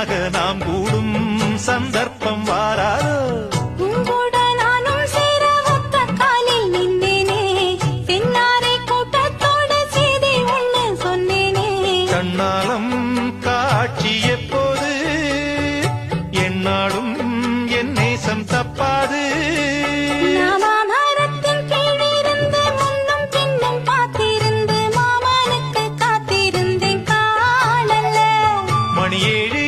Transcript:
ஒன்னாக நாம் கூடும் சந்தர்ப்பம் வாராதோ உங்கூட நானும் சேர ஒத்த காலில் நின்றேனே சென்னாரை கூட்டத்தோடு செய்தி ஒண்ணு சொன்னேனே கண்ணாலம் காட்சி எப்போது என்னாலும் என் நேசம் தப்பாது மாமரத்தின் கீழிருந்து முன்னும் பின்னும் பார்த்திருந்து மாமனுக்கு காத்திருந்தேன் காணல மணி 7